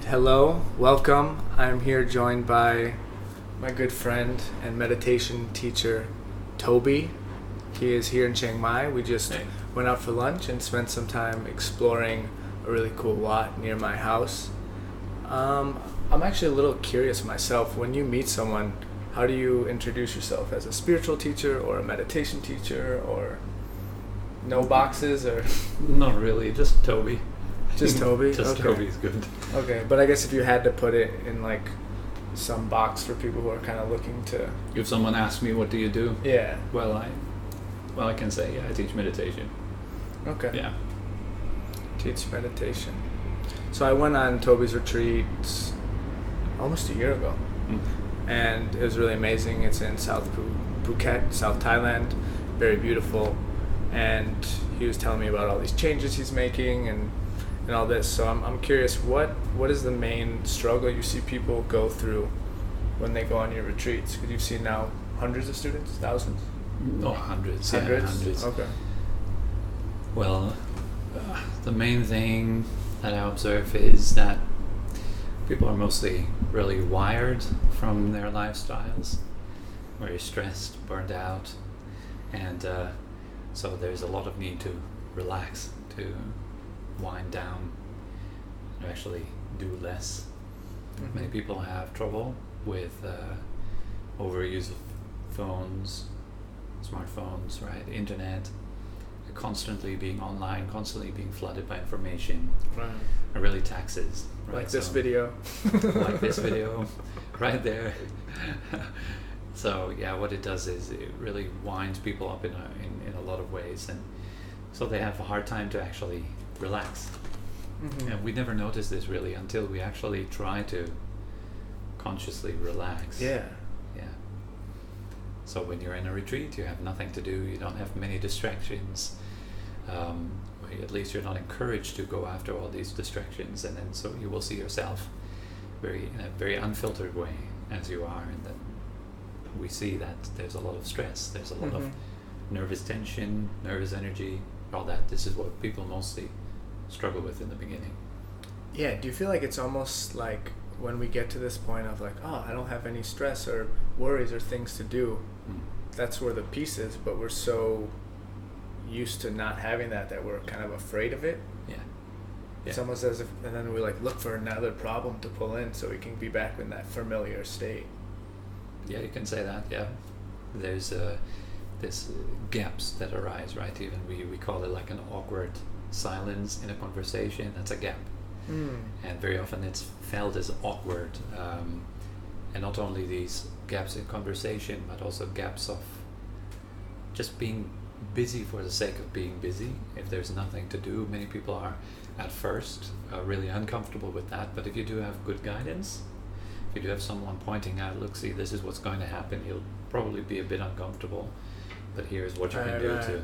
Hello, welcome. I'm here joined by my good friend and meditation teacher, Tobi. He is here in Chiang Mai. We just went out for lunch and spent some time exploring a really cool lot near my house. I'm actually a little curious myself. When you meet someone, how do you introduce yourself? As a spiritual teacher or a meditation teacher, or no boxes, or Not really, just Tobi. just Tobi? Just Okay. Tobi's good. Okay, but I guess if you had to put it in like some box for people who are kind of looking to, If someone asks me what do you do, yeah, I can say I teach meditation. okay, Yeah. teach meditation. So I went on Tobi's retreat almost a year ago, Mm. and it was really amazing. It's in Phuket, South Thailand, very beautiful, and he was telling me about all these changes he's making and all this. So I'm curious, what is the main struggle you see people go through when they go on your retreats? Because you've seen now hundreds of students, thousands, No, hundreds. hundreds. Yeah, hundreds. Okay. Well, the main thing that I observe is that people are mostly really wired from their lifestyles, very stressed, burned out, and so there's a lot of need to relax, to wind down, to actually do less. Mm-hmm. Many people have trouble with overuse of phones, smartphones, right? Internet, constantly being online, constantly being flooded by information. Right. It really taxes. Right? Like this So- video. like this video, right there. So yeah, what it does is it really winds people up in a lot of ways, and so they have a hard time to actually relax. Mm-hmm. And we never notice this really until we actually try to consciously relax. Yeah. Yeah. So when you're in a retreat, you have nothing to do. You don't have many distractions. Or at least you're not encouraged to go after all these distractions, and then so you will see yourself in a very unfiltered way as you are, and then we see that there's a lot of stress. There's a lot of nervous tension, nervous energy, all that. This is what people mostly struggle with in the beginning. Yeah, do you feel like it's almost like when we get to this point of like, oh, I don't have any stress or worries or things to do, that's where the peace is, but we're so used to not having that we're kind of afraid of it. Yeah. It's Yeah. almost as if, and then we like look for another problem to pull in so we can be back in that familiar state. Yeah, you can say that. Yeah, there's this gaps that arise, right? Even we call it like an awkward silence in a conversation. That's a gap, and very often it's felt as awkward. And not only these gaps in conversation, but also gaps of just being busy for the sake of being busy. If there's nothing to do, many people are at first really uncomfortable with that. But if you do have good guidance, if you do have someone pointing out, look, see, this is what's going to happen, you'll probably be a bit uncomfortable, but here's what you can do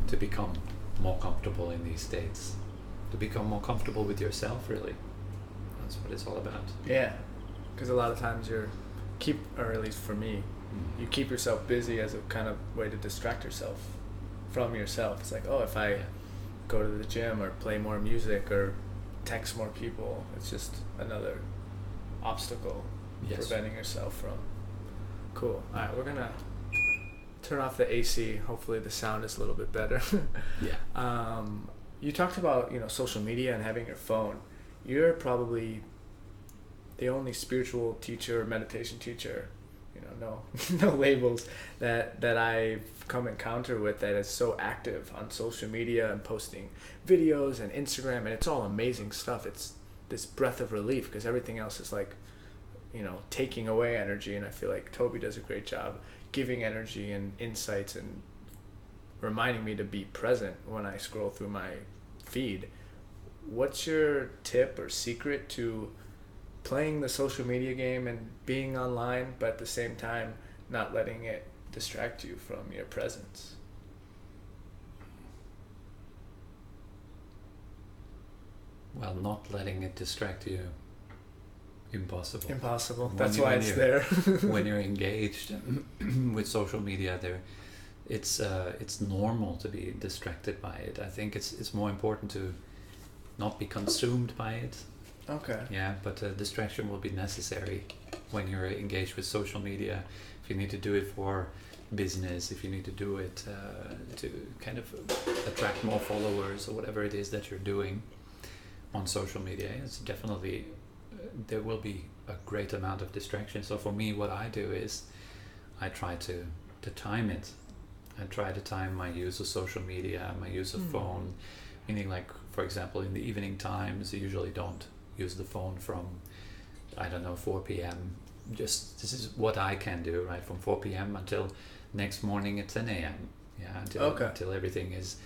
to become more comfortable in these states, to become more comfortable with yourself, really. That's what it's all about. Yeah, because a lot of times or at least for me, you keep yourself busy as a kind of way to distract yourself from yourself. It's like, oh, if I go to the gym or play more music or text more people, it's just another obstacle preventing yourself from. Cool. All right, we're gonna turn off the AC. Hopefully the sound is a little bit better. Yeah. You talked about social media and having your phone. You're probably the only spiritual teacher, meditation teacher, no labels, that I've come encounter with that is so active on social media and posting videos and Instagram, and it's all amazing stuff. It's this breath of relief because everything else is like, taking away energy, and I feel like Tobi does a great job giving energy and insights and reminding me to be present when I scroll through my feed. What's your tip or secret to playing the social media game and being online, but at the same time not letting it distract you from your presence? Well, not letting it distract you, impossible. That's why it's there. When you're engaged with social media, it's normal to be distracted by it. I think it's more important to not be consumed by it, Okay. Yeah, but distraction will be necessary when you're engaged with social media. If you need to do it for business, if you need to do it to kind of attract more followers or whatever it is that you're doing on social media, it's definitely there will be a great amount of distraction. So for me, what I do is I try to time it. I try to time my use of social media, my use of phone, meaning like, for example, in the evening times, I usually don't use the phone from, I don't know, 4 p.m. Just, this is what I can do, right? From 4 p.m. until next morning at 10 a.m. Yeah, until everything is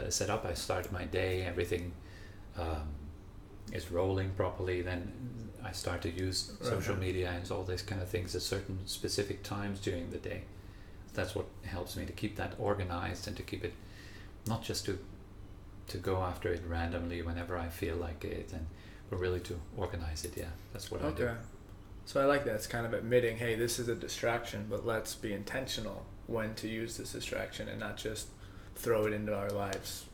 set up. I start my day, everything is rolling properly. Then I start to use social media and all these kind of things at certain specific times during the day. That's what helps me to keep that organized and to keep it not just to go after it randomly whenever I feel like it, but really to organize it. Yeah, that's what I do. So I like that. It's kind of admitting, hey, this is a distraction, but let's be intentional when to use this distraction and not just throw it into our lives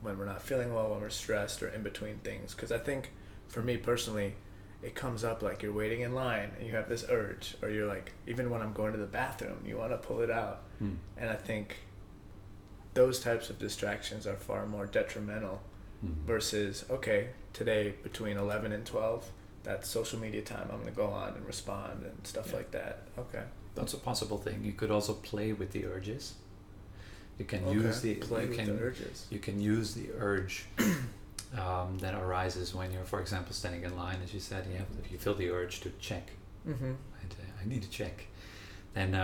when we're not feeling well, when we're stressed, or in between things. Because I think for me personally, it comes up like you're waiting in line and you have this urge, or you're like, even when I'm going to the bathroom, you want to pull it out. And I think those types of distractions are far more detrimental versus, okay, today between 11 and 12, that's social media time, I'm going to go on and respond and stuff like that. Okay. That's a possible thing. You could also play with the urges. You can use the urges. You can use the urge that arises when you're, for example, standing in line, as you said. If you feel the urge to check, I need to check. And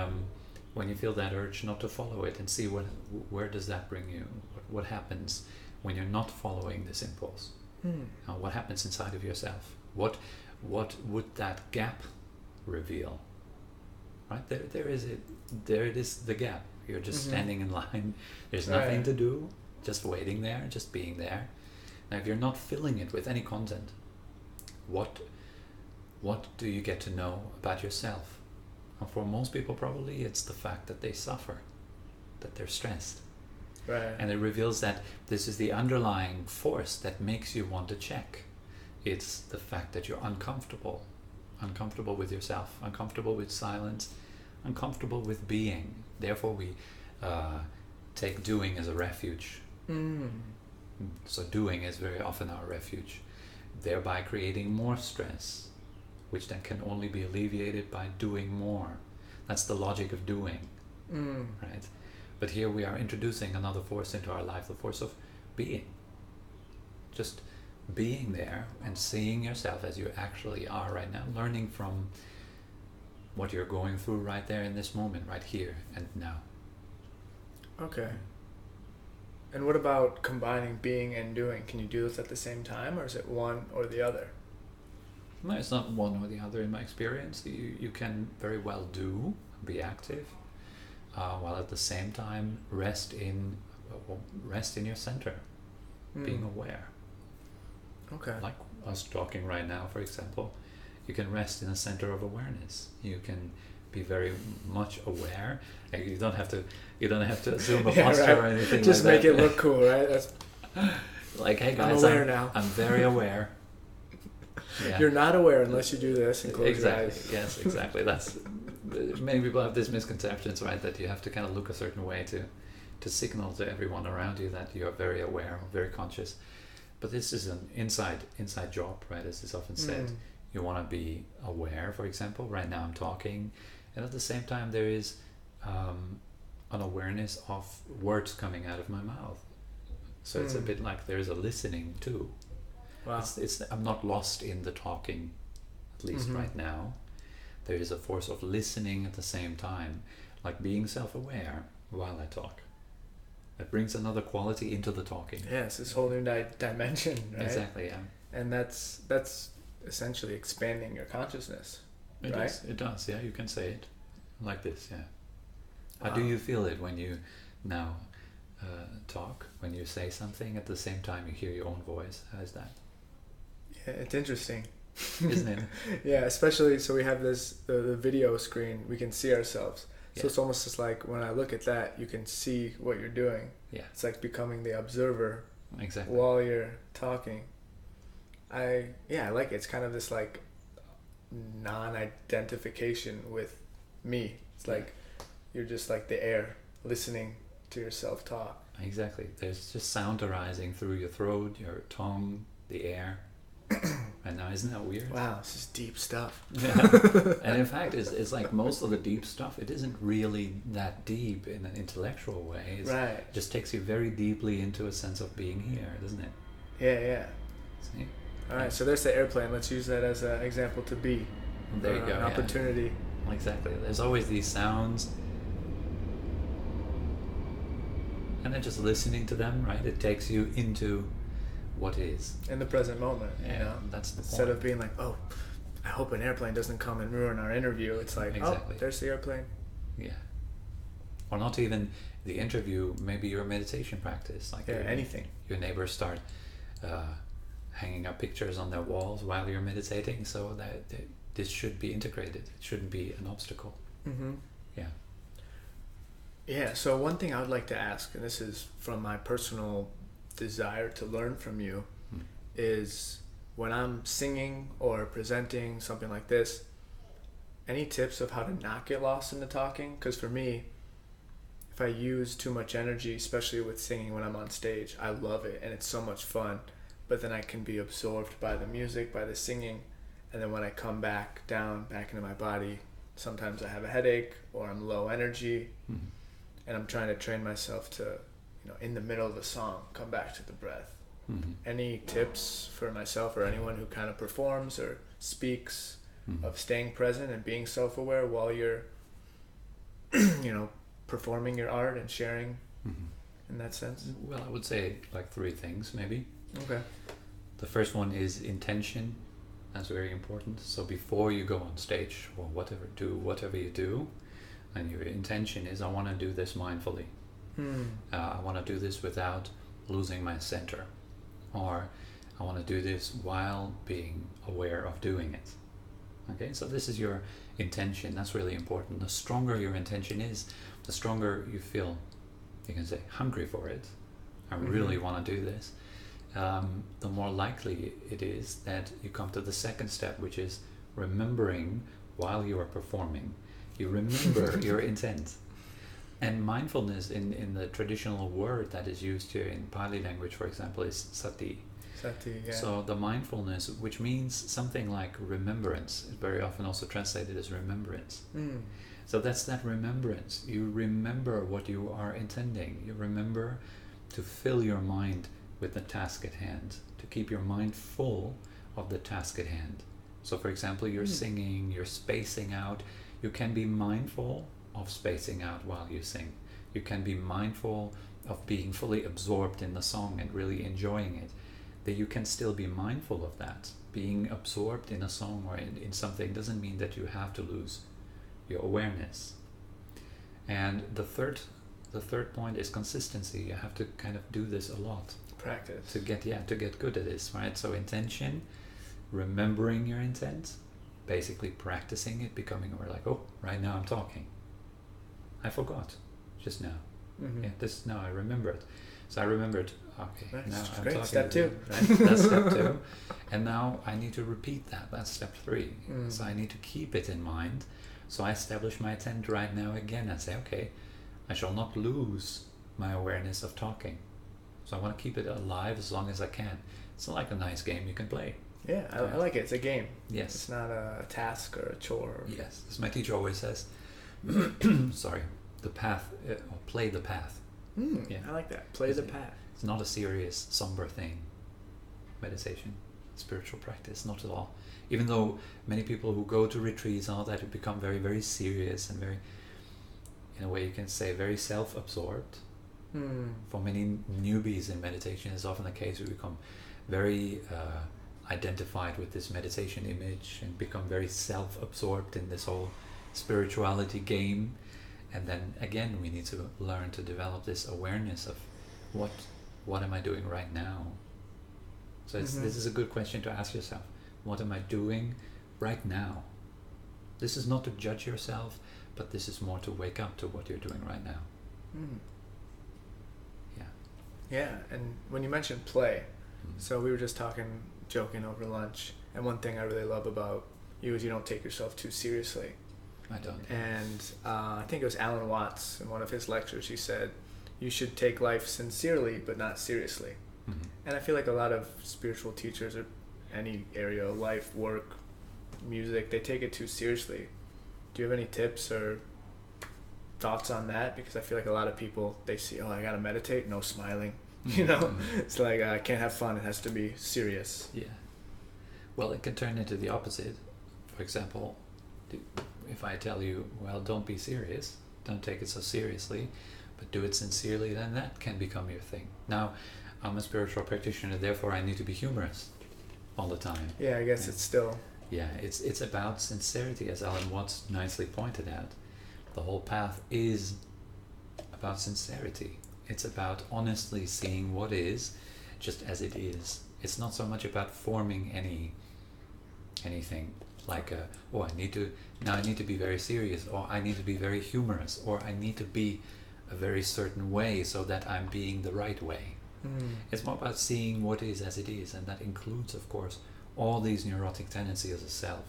when you feel that urge, not to follow it, and see where does that bring you? What happens when you're not following this impulse? What happens inside of yourself? What would that gap reveal? Right there it is, the gap. You're just standing in line. There's nothing to do, just waiting there, just being there. Now, if you're not filling it with any content, what do you get to know about yourself? And for most people, probably it's the fact that they suffer, that they're stressed. Right. And it reveals that this is the underlying force that makes you want to check. It's the fact that you're uncomfortable with yourself, uncomfortable with silence, uncomfortable with being. Therefore, we take doing as a refuge. So doing is very often our refuge, thereby creating more stress, which then can only be alleviated by doing more. That's the logic of doing, right? But here we are introducing another force into our life, the force of being. Just being there and seeing yourself as you actually are right now, learning from what you're going through right there in this moment, right here and now. Okay. And what about combining being and doing? Can you do this at the same time, or is it one or the other? No, it's not one or the other in my experience. You can very well be active, while at the same time rest in your center, being aware. Okay. Like us talking right now, for example, you can rest in a center of awareness. You can be very much aware. Like you don't have to assume a posture or anything. Just like make that. it look cool, right? That's like, hey guys, I'm aware now. I'm very aware. Yeah. You're not aware unless you do this and close your eyes. Yes, exactly. That's many people have this misconceptions, right? That you have to kind of look a certain way to signal to everyone around you that you're very aware, very conscious. But this is an inside job, right? As is often said. You want to be aware, for example. Right now I'm talking, and at the same time there is an awareness of words coming out of my mouth. So it's a bit like there's a listening too. Wow. I'm not lost in the talking, at least right now. There is a force of listening at the same time, like being self-aware while I talk. That brings another quality into the talking. Yes, this whole new dimension, right? Exactly, yeah. And that's essentially expanding your consciousness, right? It does, yeah, you can say it like this, yeah. How do you feel it when you now talk, when you say something, at the same time you hear your own voice? How is that? Yeah, it's interesting. Isn't it? Yeah, especially so we have the video screen, we can see ourselves. So it's almost just like when I look at that, you can see what you're doing. Yeah. It's like becoming the observer exactly while you're talking. I like it. It's kind of this like non-identification with me. It's like you're just like the air listening to yourself talk. Exactly. There's just sound arising through your throat, your tongue, the air. And now, isn't that weird? Wow, this is deep stuff. Yeah. And in fact, it's like most of the deep stuff, it isn't really that deep in an intellectual way. It just takes you very deeply into a sense of being here, doesn't it? Yeah. See? All right, so there's the airplane. Let's use that as an example to be. There you go. An opportunity. Exactly. There's always these sounds. And then just listening to them, right? It takes you into what is. In the present moment, you know? That's the Instead point. of being like, oh, I hope an airplane doesn't come and ruin our interview. It's like, Exactly. Oh, there's the airplane. Yeah. Or not even the interview, maybe your meditation practice. Like anything. Your neighbors start hanging up pictures on their walls while you're meditating, so that this should be integrated. It shouldn't be an obstacle. Mm-hmm. Yeah. Yeah, so one thing I would like to ask, and this is from my personal desire to learn from you, is when I'm singing or presenting something like this, any tips of how to not get lost in the talking? Because for me, if I use too much energy, especially with singing when I'm on stage, I love it and it's so much fun, but then I can be absorbed by the music, by the singing, and then when I come back into my body, sometimes I have a headache or I'm low energy. Mm-hmm. And I'm trying to train myself to, in the middle of a song, come back to the breath. Mm-hmm. Any tips for myself or anyone who kind of performs or speaks of staying present and being self-aware while you're, performing your art and sharing in that sense? Well, I would say like 3 things, maybe. Okay. The first one is intention. That's very important. So before you go on stage or whatever you do, and your intention is, I want to do this mindfully. I want to do this without losing my center. Or I want to do this while being aware of doing it. Okay, so this is your intention. That's really important. The stronger your intention is, the stronger you feel, you can say, hungry for it. I really want to do this. The more likely it is that you come to the second step, which is remembering while you are performing. You remember your intent. And mindfulness in the traditional word that is used here in Pali language, for example, is sati. Sati, yeah. So the mindfulness, which means something like remembrance, is very often also translated as remembrance. So that's that remembrance. You remember what you are intending. You remember to fill your mind with the task at hand, to keep your mind full of the task at hand. So for example, you're singing, you're spacing out. You can be mindful of spacing out while you sing. You can be mindful of being fully absorbed in the song and really enjoying it. That you can still be mindful of that. Being absorbed in a song or in something doesn't mean that you have to lose your awareness. And the third point is consistency. You have to kind of do this a lot. Practice. To get good at this, right? So intention, remembering your intent, basically practicing it, becoming aware, like, oh, right now I'm talking. I forgot just now. Now I remember it. So I remembered, okay, nice. now I'm Great. talking. Step 2. Right? That's step 2. And now I need to repeat that. That's step 3. So I need to keep it in mind. So I establish my intent right now again and say, okay, I shall not lose my awareness of talking. So I want to keep it alive as long as I can. It's like a nice game you can play. Yeah, I like it. It's a game. Yes. It's not a task or a chore. Yes. As my teacher always says, sorry, the path, or play the path. Yeah. I like that. Play the path. It's not a serious, somber thing. Meditation, spiritual practice, not at all. Even though many people who go to retreats and all that have become very, very serious and very, in a way you can say, very self-absorbed. For many newbies in meditation, it's often the case we become very identified with this meditation image and become very self-absorbed in this whole spirituality game. And then again, we need to learn to develop this awareness of what am I doing right now? So this is a good question to ask yourself. What am I doing right now? This is not to judge yourself, but this is more to wake up to what you're doing right now. Yeah, and when you mentioned play, so we were just talking joking over lunch, and one thing I really love about you is you don't take yourself too seriously. I don't. And I think it was Alan Watts in one of his lectures. He said, "You should take life sincerely, but not seriously." Mm-hmm. And I feel like a lot of spiritual teachers or any area of life, work, music, they take it too seriously. Do you have any tips or thoughts on that? Because I feel like a lot of people, they see, oh, I gotta meditate, no smiling. You know, it's like I can't have fun, it has to be serious. Yeah. Well, it can turn into the opposite. For example, if I tell you, well, don't be serious, don't take it so seriously, but do it sincerely, then that can become your thing. Now, I'm a spiritual practitioner, therefore I need to be humorous all the time. Yeah, I guess it's still... Yeah, it's about sincerity, as Alan Watts nicely pointed out. The whole path is about sincerity. It's about honestly seeing what is just as it is. It's not so much about forming anything like I need to be very serious, or I need to be very humorous, or I need to be a very certain way so that I'm being the right way. It's more about seeing what is as it is, and that includes, of course, all these neurotic tendencies of self,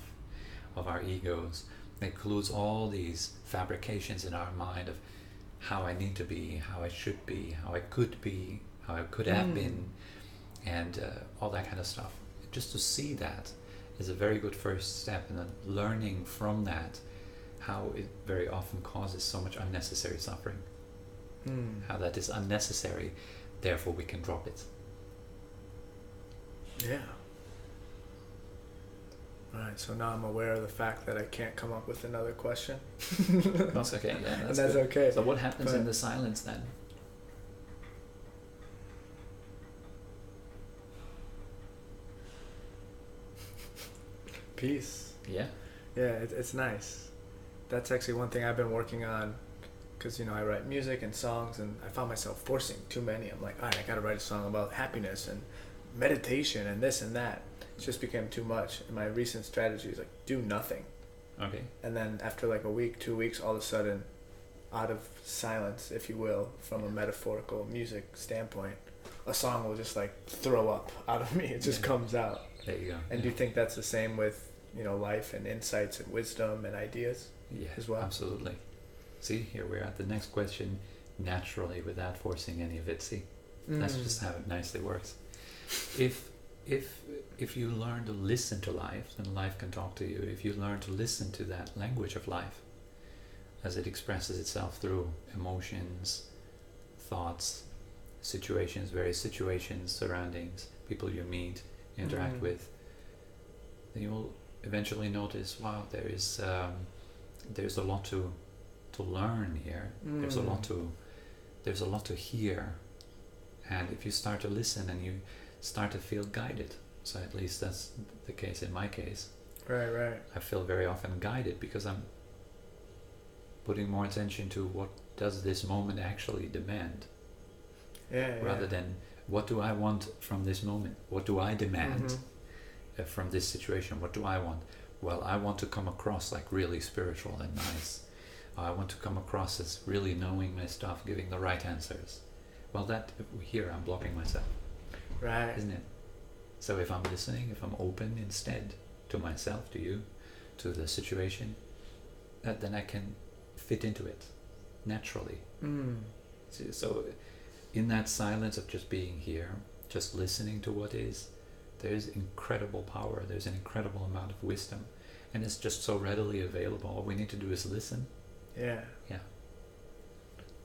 of our egos. It includes all these fabrications in our mind of how I need to be, how I should be, how I could be, how I could have been, and all that kind of stuff. Just to see that is a very good first step, and then learning from that how it very often causes so much unnecessary suffering. How that is unnecessary, therefore we can drop it. Yeah. Alright, so now I'm aware of the fact that I can't come up with another question. That's okay, yeah. That's okay. So what happens in the silence then? Peace. Yeah. Yeah, it's nice. That's actually one thing I've been working on, because, you know, I write music and songs, and I found myself forcing too many. I'm like, all right, I gotta write a song about happiness and meditation and this and that. It just became too much. And my recent strategy is like, do nothing. Okay. And then after like a week, 2 weeks, all of a sudden, out of silence, if you will, from a metaphorical music standpoint, a song will just like throw up out of me. It just comes out. There you go. And do you think that's the same with, you know, life and insights and wisdom and ideas as well? Absolutely. See, here we're at the next question, naturally, without forcing any of it. See, that's just how it nicely works. If you learn to listen to life, then life can talk to you. If you learn to listen to that language of life, as it expresses itself through emotions, thoughts, situations, various situations, surroundings, people you meet, interact with, then you will eventually notice, wow, there's a lot to learn here. There's a lot to hear, and if you start to listen and you start to feel guided, so at least that's the case in my case. Right. I feel very often guided because I'm putting more attention to what does this moment actually demand, rather than what do I want from this moment, what do I demand from this situation, what do I want? Well, I want to come across like really spiritual and nice. I want to come across as really knowing my stuff, giving the right answers. Well, that here I'm blocking myself, Right. isn't it? So if I'm listening, if I'm open instead to myself, to you, to the situation, then I can fit into it naturally. So in that silence of just being here, just listening to what is, there's incredible power, there's an incredible amount of wisdom, and it's just so readily available. All we need to do is listen. Yeah. Yeah.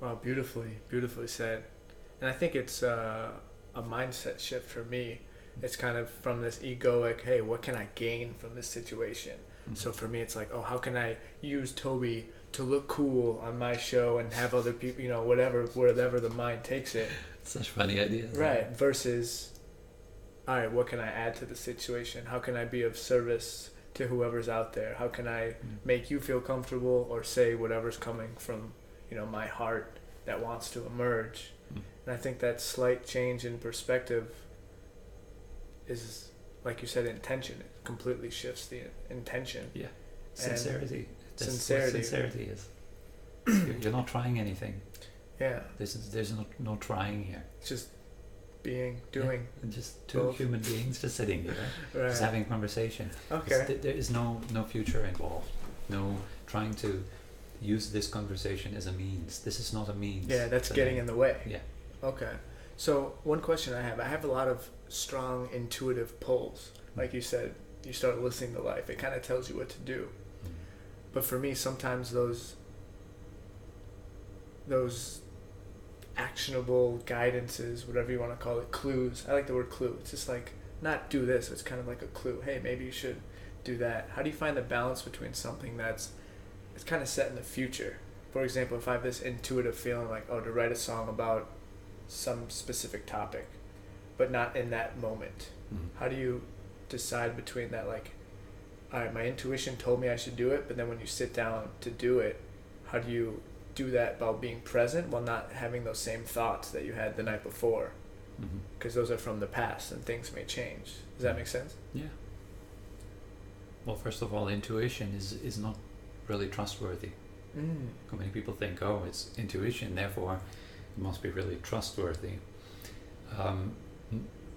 Wow, beautifully said. And I think it's a mindset shift for me. It's kind of from this egoic, hey, what can I gain from this situation? So for me, it's like, oh, how can I use Tobi to look cool on my show and have other people, you know, wherever the mind takes it. Such funny ideas. Right. Versus, all right, what can I add to the situation? How can I be of service to whoever's out there? How can I make you feel comfortable, or say whatever's coming from, you know, my heart that wants to emerge? And I think that slight change in perspective is, like you said, intention. It completely shifts the intention. Yeah. Sincerity. That's Sincerity. what sincerity is. You're not trying anything. Yeah. There's no trying here. It's just doing. And just two both. human beings just sitting here, Right. just having a conversation. Okay. There is no future involved. No trying to use this conversation as a means. This is not a means. Yeah, that's today. getting in the way. Yeah. Okay. So one question I have a lot of strong intuitive pulls. Like you said, you start listening to life. It kind of tells you what to do. Mm. But for me, sometimes those actionable guidances, whatever you want to call it, clues. I like the word clue. It's just like, not do this. It's kind of like a clue. Hey, maybe you should do that. How do you find the balance between something it's kind of set in the future? For example, if I have this intuitive feeling like, to write a song about some specific topic, but not in that moment. Mm. How do you decide between that, like, all right, my intuition told me I should do it, but then when you sit down to do it, how do you do that while being present, while not having those same thoughts that you had the night before? Because those are from the past and things may change. Does that make sense? Yeah. Well, first of all, intuition is not really trustworthy. Many people think, it's intuition, therefore it must be really trustworthy.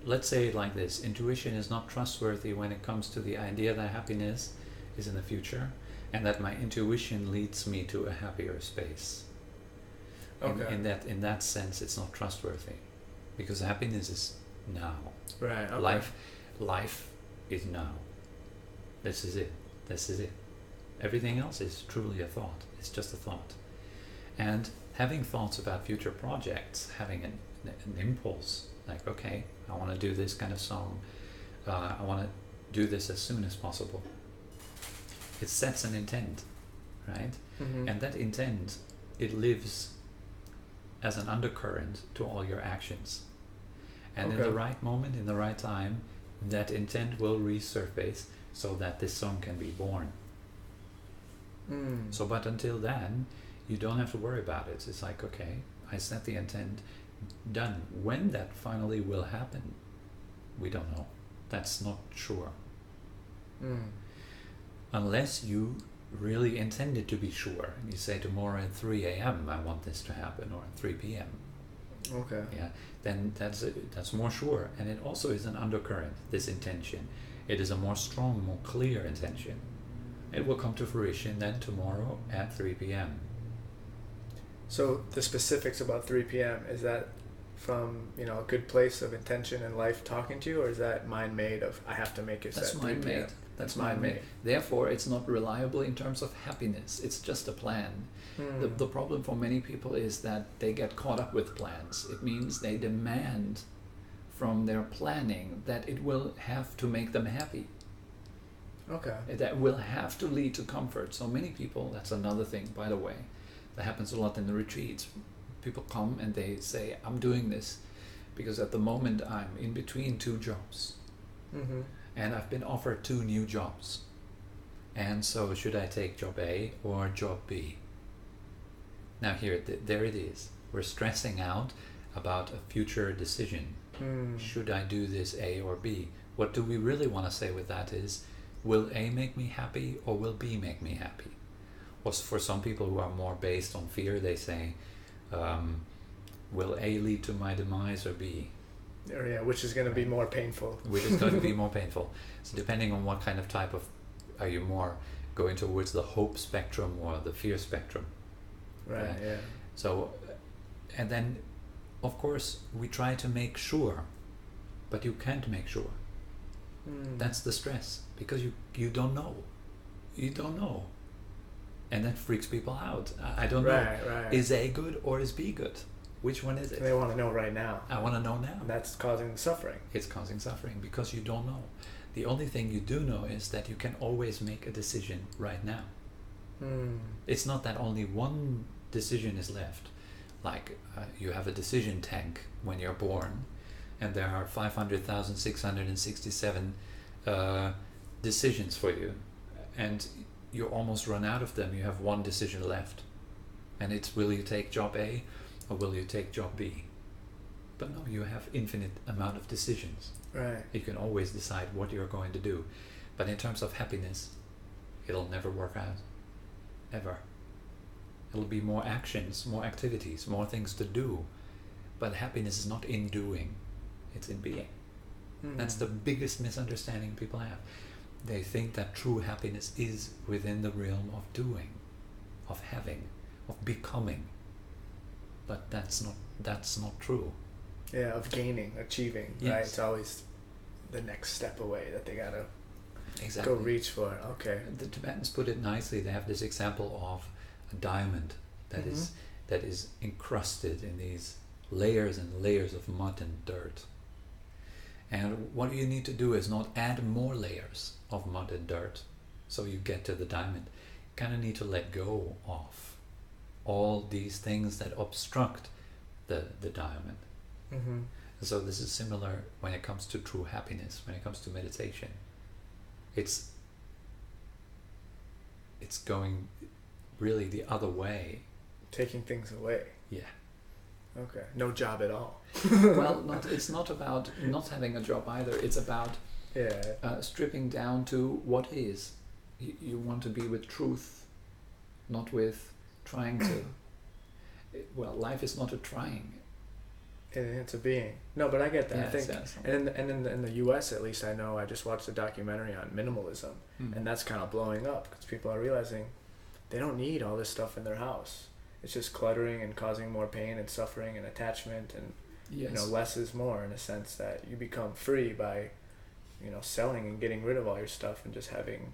Let's say it like this: intuition is not trustworthy when it comes to the idea that happiness is in the future and that my intuition leads me to a happier space. Okay. In that sense, it's not trustworthy, because happiness is now. Right. Okay. Life is now. This is it. Everything else is truly a thought. It's just a thought. And having thoughts about future projects, having an impulse, like, okay, I want to do this kind of song, I want to do this as soon as possible. It sets an intent, right? Mm-hmm. And that intent, it lives as an undercurrent to all your actions. And in the right moment, in the right time, that intent will resurface so that this song can be born. So, but until then, you don't have to worry about it. It's like, okay, I set the intent, done. When that finally will happen, we don't know. That's not sure. Unless you really intend it to be sure. And you say tomorrow at 3 a.m. I want this to happen, or at 3 p.m. Okay. Yeah, then that's more sure. And it also is an undercurrent, this intention. It is a more strong, more clear intention. It will come to fruition then tomorrow at 3 p.m. So the specifics about 3 p.m., is that from, a good place of intention and life talking to you, or is that mind-made of, I have to make it That's at 3 p.m.? mind-made. That's mind-made. Therefore, it's not reliable in terms of happiness. It's just a plan. The problem for many people is that they get caught up with plans. It means they demand from their planning that it will have to make them happy. Okay. That will have to lead to comfort. So many people, that's another thing, by the way, that happens a lot in the retreats. People come and they say, I'm doing this because at the moment I'm in between two jobs. And I've been offered 2 new jobs. And so should I take job A or job B? Now here, there it is. We're stressing out about a future decision. Should I do this A or B? What do we really want to say with that is, will A make me happy or will B make me happy? Or for some people who are more based on fear, they say, will A lead to my demise or B? Or yeah, which is going to be more painful. Which is going to be more painful. So depending on what kind of type of, are you more going towards the hope spectrum or the fear spectrum? Right, yeah. So, and then, of course, we try to make sure, but you can't make sure. That's the stress, because you don't know. You don't know. And that freaks people out. I don't know. Right. Is A good or is B good? Which one is it? They want to know right now. I want to know now. And that's causing the suffering. It's causing suffering because you don't know. The only thing you do know is that you can always make a decision right now. It's not that only one decision is left. Like you have a decision tank when you're born, and there are 500,667 decisions for you, and you almost run out of them. You have one decision left, and it's, will you take job A or will you take job B? But no, you have infinite amount of decisions. Right. You can always decide what you're going to do. But in terms of happiness, it'll never work out. Ever. It'll be more actions, more activities, more things to do. But happiness is not in doing. it's in being. That's the biggest misunderstanding people have. They think that true happiness is within the realm of doing, of having, of becoming. But that's not true. Yeah, of gaining, achieving, Yes. right? It's always the next step away that they gotta Exactly. go reach for. Okay. The Tibetans put it nicely. They have this example of a diamond that is encrusted in these layers and layers of mud and dirt. And what you need to do is not add more layers of mud and dirt so you get to the diamond. You kind of need to let go of all these things that obstruct the diamond. So this is similar when it comes to true happiness, when it comes to meditation. It's going really the other way. Taking things away. Yeah. Okay. No job at all. Well, it's not about not having a job either. It's about stripping down to what is. You want to be with truth, not with trying to. Well, life is not a trying. It's a being. No, but I get that. Yes, I think, yes. and in the U.S. at least, I know I just watched a documentary on minimalism, and that's kind of blowing up because people are realizing they don't need all this stuff in their house. It's just cluttering and causing more pain and suffering and attachment, and less is more in a sense that you become free by, selling and getting rid of all your stuff and just having.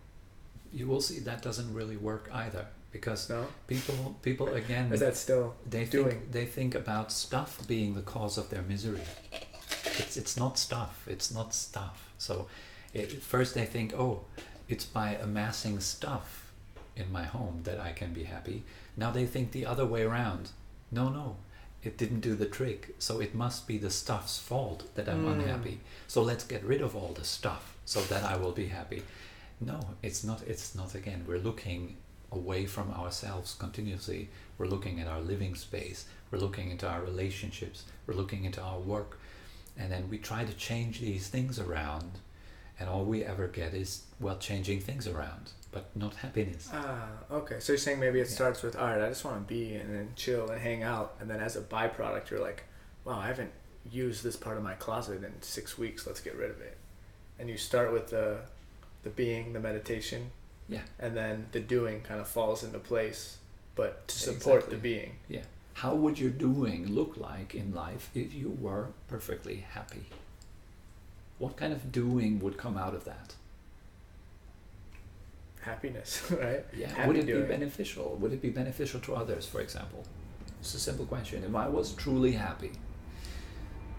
You will see that doesn't really work either, because No? people again, Is that still they think about stuff being the cause of their misery. It's not stuff. It's not stuff. So first they think, oh, it's by amassing stuff in my home that I can be happy. Now they think the other way around. No, it didn't do the trick. So it must be the stuff's fault that I'm unhappy. So let's get rid of all the stuff so that I will be happy. No, it's not. Again, we're looking away from ourselves continuously. We're looking at our living space. We're looking into our relationships. We're looking into our work. And then we try to change these things around. And all we ever get is, changing things around, but not happiness. Okay. So you're saying maybe it starts with, all right, I just want to be and then chill and hang out. And then as a byproduct, you're like, wow, I haven't used this part of my closet in 6 weeks. Let's get rid of it. And you start with the being, the meditation. Yeah. And then the doing kind of falls into place, but to support the being. Yeah. How would your doing look like in life if you were perfectly happy? What kind of doing would come out of that? Happiness, right? Yeah. Happy Would it doing. be beneficial? Would it be beneficial to others, for example? It's a simple question. If I was truly happy,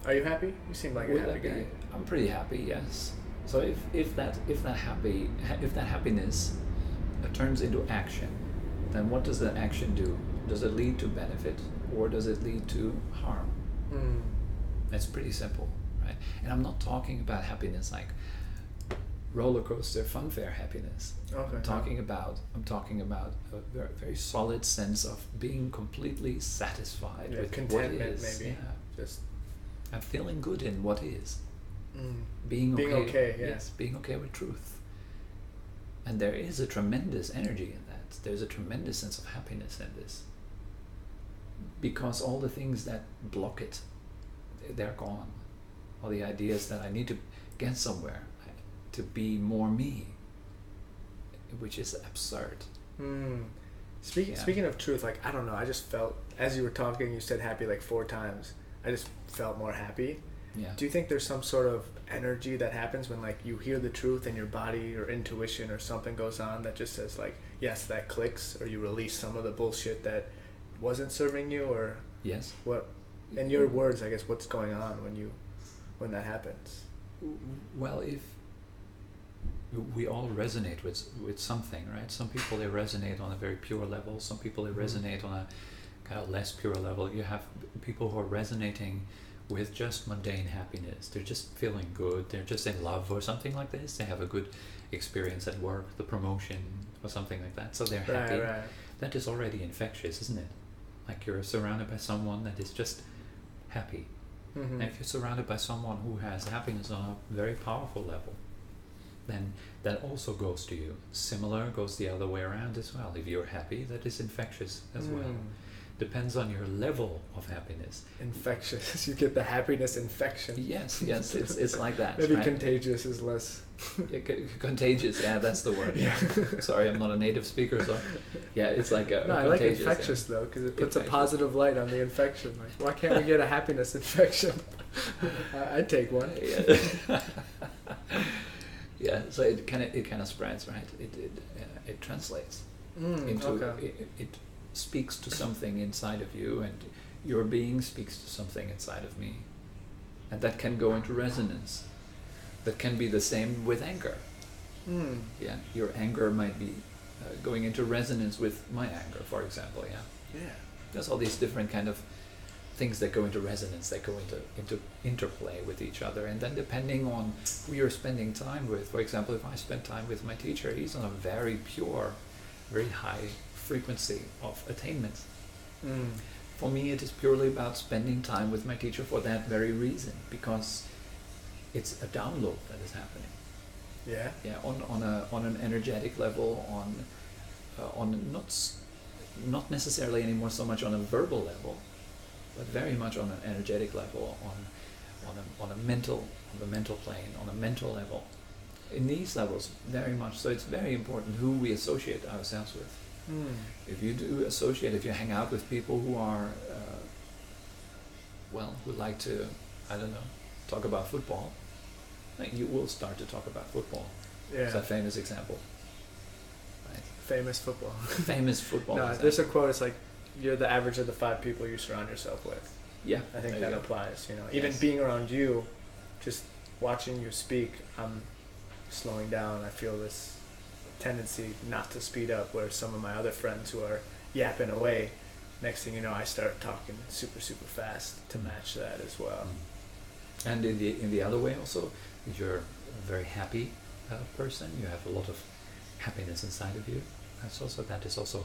Are you happy? You seem like a would happy that be? guy. I'm pretty happy. Yes. So if that happiness turns into action, then what does that action do? Does it lead to benefit or does it lead to harm? It's pretty simple, right? And I'm not talking about happiness like roller coaster funfair happiness. Okay. I'm talking about a very, very solid sense of being completely satisfied with contentment, what is. maybe. Yeah. Just I'm feeling good in what is. being okay. Yeah. Yes, being okay with truth. And there is a tremendous energy in that. There's a tremendous sense of happiness in this. Because all the things that block it, they're gone. All the ideas that I need to get somewhere, to be more me, which is absurd. Speaking of truth, like, I don't know, I just felt, as you were talking, you said happy like 4 times. I just felt more happy. Yeah. Do you think there's some sort of energy that happens when, like, you hear the truth and your body or intuition or something goes on that just says, like, yes, that clicks, or you release some of the bullshit that wasn't serving you, or Yes. what, in your words, I guess, what's going on when that happens? Well, if we all resonate with something, right? Some people, they resonate on a very pure level. Some people, they resonate on a kind of less pure level. You have people who are resonating with just mundane happiness. They're just feeling good. They're just in love or something like this. They have a good experience at work, the promotion or something like that. So they're happy. Right. That is already infectious, isn't it? Like, you're surrounded by someone that is just happy. And if you're surrounded by someone who has happiness on a very powerful level, then that also goes to you. Similar goes the other way around as well. If you're happy, that is infectious as well. depends on your level of happiness. Infectious. You get the happiness infection. Yes, it's like that. Maybe right? contagious is less. Yeah, contagious, yeah, that's the word. Yeah. Sorry, I'm not a native speaker, so yeah, it's like a No, I like infectious though, because it puts a positive light on the infection. Like, why can't we get a happiness infection? I'd take one. Yeah. Yeah, so it kind of spreads, right? It translates into it speaks to something inside of you, and your being speaks to something inside of me, and that can go into resonance. That can be the same with anger. Yeah, your anger might be going into resonance with my anger, for example. Yeah. There's all these different kind of things that go into resonance, that go into interplay with each other, and then depending on who you're spending time with. For example, if I spend time with my teacher, he's on a very pure, very high frequency of attainment. For me, it is purely about spending time with my teacher for that very reason, because it's a download that is happening. Yeah, on an energetic level, on not necessarily anymore so much on a verbal level, but very much on an energetic level, on a mental plane, on a mental level. In these levels, very much. So it's very important who we associate ourselves with. If you do associate, if you hang out with people who are, who like to, I don't know, talk about football, you will start to talk about football. Yeah. It's a famous example. Right? Famous football. Famous football. No, there's a quote, it's like, you're the average of the 5 people you surround yourself with. Yeah. I think that applies, Even being around you, just watching you speak, I'm slowing down. I feel this tendency not to speed up, where some of my other friends who are yapping away, next thing you know, I start talking super, super fast to match that as well. And in the other way also, if you're a very happy person, you have a lot of happiness inside of you, that is also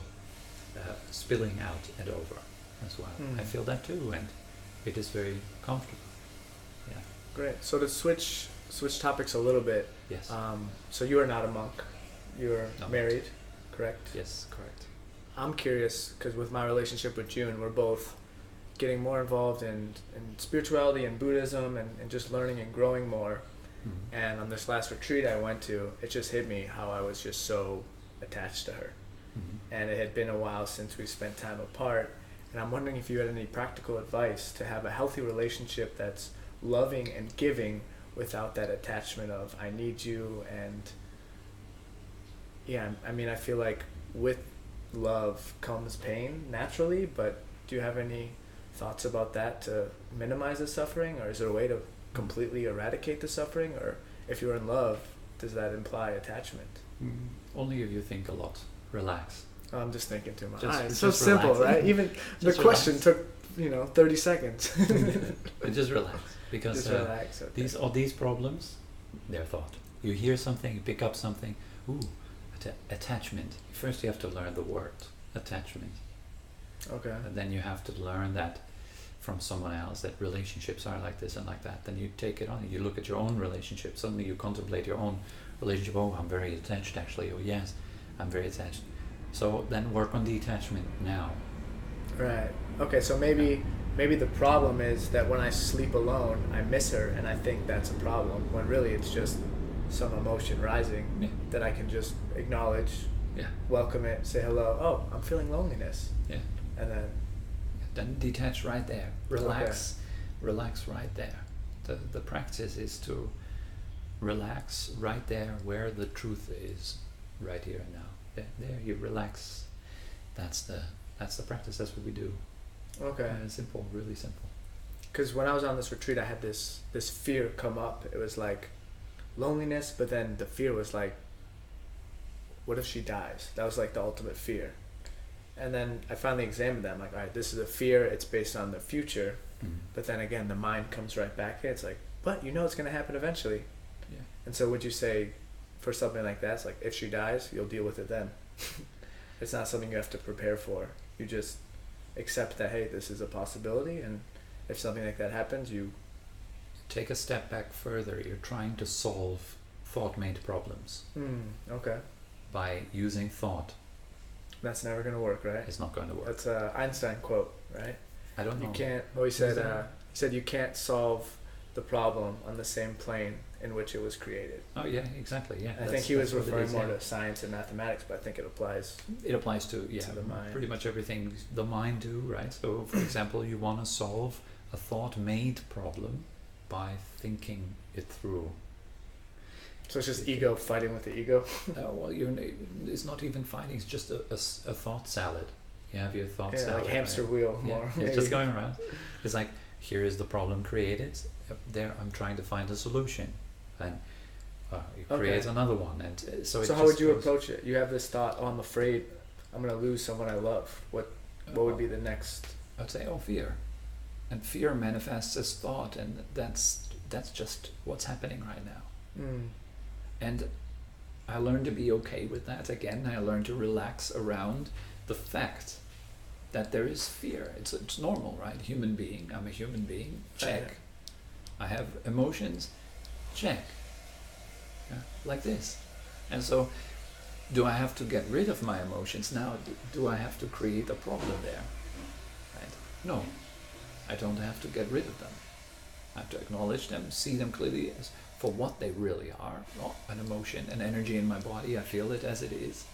spilling out and over as well. I feel that too, and it is very comfortable. Yeah. Great. So to switch topics a little bit. Yes. So you are not a monk. You're married, correct? Yes, correct. I'm curious, because with my relationship with June, we're both getting more involved in spirituality and Buddhism and just learning and growing more. And on this last retreat I went to, it just hit me how I was just so attached to her. And it had been a while since we spent time apart. And I'm wondering if you had any practical advice to have a healthy relationship that's loving and giving without that attachment of I need you. And I feel like with love comes pain naturally, but do you have any thoughts about that to minimize the suffering, or is there a way to completely eradicate the suffering? Or if you're in love, does that imply attachment? Only if you think a lot. Relax. Oh, I'm just thinking too much. It's so relax. Simple, right? Even the question took 30 seconds. But just relax, because just relax, okay. these problems, they're thought. You hear something, you pick up something. Attachment. First, you have to learn the word attachment. Okay. And then you have to learn that from someone else, that relationships are like this and like that. Then you take it on. You look at your own relationship. Suddenly, you contemplate your own relationship. Oh, I'm very attached, actually. Oh, yes, I'm very attached. So then work on detachment now. Right. Okay, so maybe the problem is that when I sleep alone, I miss her, and I think that's a problem, when really it's just some emotion rising that I can just acknowledge, welcome it, say hello. Oh, I'm feeling loneliness. Yeah. And then detach right there. Relax. Okay. Relax right there. The practice is to relax right there where the truth is, right here and now. There you relax. That's the practice. That's what we do. Okay. Simple, really simple. Because when I was on this retreat, I had this fear come up. It was like loneliness, but then the fear was like, what if she dies? That was like the ultimate fear. And then I finally examined that. I'm like, all right, this is a fear. It's based on the future. But then again, the mind comes right back. It's like, but it's going to happen eventually. Yeah. And so would you say for something like that, it's like, if she dies, you'll deal with it then. It's not something you have to prepare for. You just accept that, hey, this is a possibility. And if something like that happens, you take a step back further. You're trying to solve thought-made problems. Okay. By using thought. That's never going to work, right? It's not going to work. That's an Einstein quote, right? I don't know. You can't. Oh, he said you can't solve the problem on the same plane in which it was created. Oh yeah, exactly. Yeah. I think he was referring more to science and mathematics, but I think it applies. It applies to the mind. Pretty much everything the mind do, right? So, for example, you want to solve a thought-made problem by thinking it through. So it's just ego fighting with the ego. Well, it's not even fighting. It's just a thought salad. You have your thought salad, like hamster wheel. More. Yeah, it's just going around. It's like, here is the problem created. There, I'm trying to find a solution, and you create another one, and so. So how would you approach it? You have this thought: "Oh, I'm afraid I'm going to lose someone I love." What would be the next? I'd say, fear, and fear manifests as thought, and that's just what's happening right now. And I learned to be okay with that. Again, I learned to relax around the fact that there is fear. It's normal, right? Human being. I'm a human being. Check. I have emotions. Check. Yeah, like this. And so, do I have to get rid of my emotions now? Do I have to create a problem there? Right? No. I don't have to get rid of them. I have to acknowledge them, see them clearly as for what they really are. An emotion, an energy in my body. I feel it as it is.